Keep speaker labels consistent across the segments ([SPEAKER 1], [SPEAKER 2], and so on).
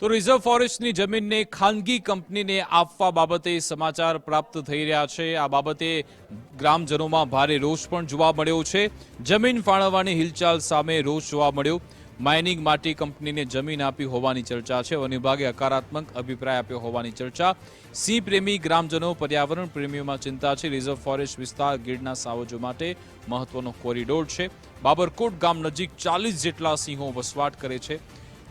[SPEAKER 1] તો રિઝર્વ ફોરેસ્ટની જમીનને ખાનગી કંપનીને આપવા બાબતે સમાચાર પ્રાપ્ત થઈ રહ્યા છે। આ બાબતે ગ્રામજનોમાં ભારે રોષ પણ જોવા મળ્યો છે। જમીન ફાળવવાની હિલચાલ સામે રોષ જોવા મળ્યો। માઇનિંગ માટે કંપનીને જમીન આપી હોવાની ચર્ચા છે। વન વિભાગે હકારાત્મક અભિપ્રાય આપ્યો હોવાની ચર્ચા। સિંહ પ્રેમી ગ્રામજનો, પર્યાવરણ પ્રેમીઓમાં ચિંતા છે। રિઝર્વ ફોરેસ્ટ વિસ્તાર ગીરના સાવજો માટે મહત્વનો કોરિડોર છે। બાબરકોટ ગામ નજીક 40 જેટલા સિંહો વસવાટ કરે છે।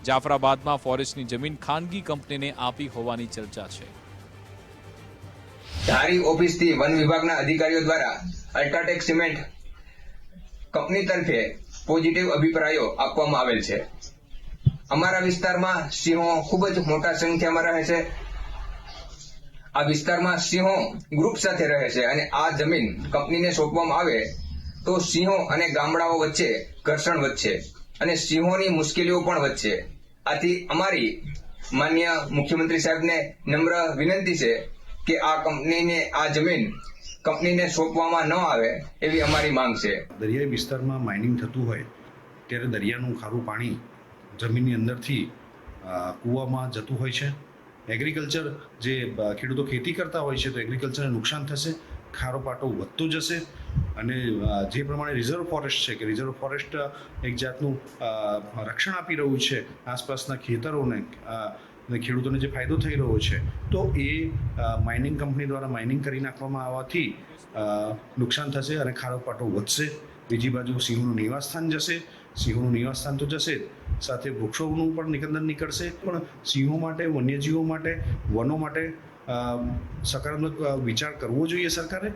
[SPEAKER 1] જાફરાબાદમાં ફોરેસ્ટની જમીન ખાનગી કંપનીને આપી હોવાની ચર્ચા છે।
[SPEAKER 2] ધારી ઓફિસથી વન વિભાગના અધિકારીઓ દ્વારા અલ્ટ્રાટેક સિમેન્ટ કંપની તરફે પોઝિટિવ અભિપ્રાયો આપવામાં આવેલ છે। અમારા વિસ્તારમાં સિંહો ખૂબ જ મોટા સંખ્યામાં રહે છે। આ વિસ્તારમાં સિંહો ગ્રુપ સાથે રહે છે અને આ જમીન કંપનીને સોંપવામાં આવે તો સિંહો અને ગામડાઓ વચ્ચે ઘર્ષણ વધશે અને સિંહોની મુશ્કેલીઓ પણ વધશે। આથી અમારી માન્ય મુખ્યમંત્રી સાહેબને નમ્ર વિનંતી છે કે આ કંપનીને આ જમીન કંપનીને સોંપવામાં ન આવે એવી અમારી માંગ છે।
[SPEAKER 3] દરિયાઈ વિસ્તારમાં માઇનિંગ થતું હોય ત્યારે દરિયાનું ખારું પાણી જમીનની અંદરથી કૂવામાં જતું હોય છે। એગ્રીકલ્ચર જે ખેડૂતો ખેતી કરતા હોય છે તો એગ્રીકલ્ચરને નુકસાન થશે, ખારો પાટો વધતો જશે અને જે પ્રમાણે રિઝર્વ ફોરેસ્ટ છે કે રિઝર્વ ફોરેસ્ટ એક જાતનું રક્ષણ આપી રહ્યું છે આસપાસના ખેતરોને અને ખેડૂતોને જે ફાયદો થઈ રહ્યો છે તો એ માઇનિંગ કંપની દ્વારા માઇનિંગ કરી નાખવામાં આવવાથી નુકસાન થશે અને ખારો પાટો વધશે। બીજી બાજુ સિંહોનું નિવાસસ્થાન જશે, સિંહોનું નિવાસસ્થાન તો જશે જ, સાથે વૃક્ષોનું પણ નિકંદન નીકળશે। પણ સિંહો માટે, વન્યજીવો માટે, વનો માટે સકારાત્મક વિચાર કરવો જોઈએ સરકારે।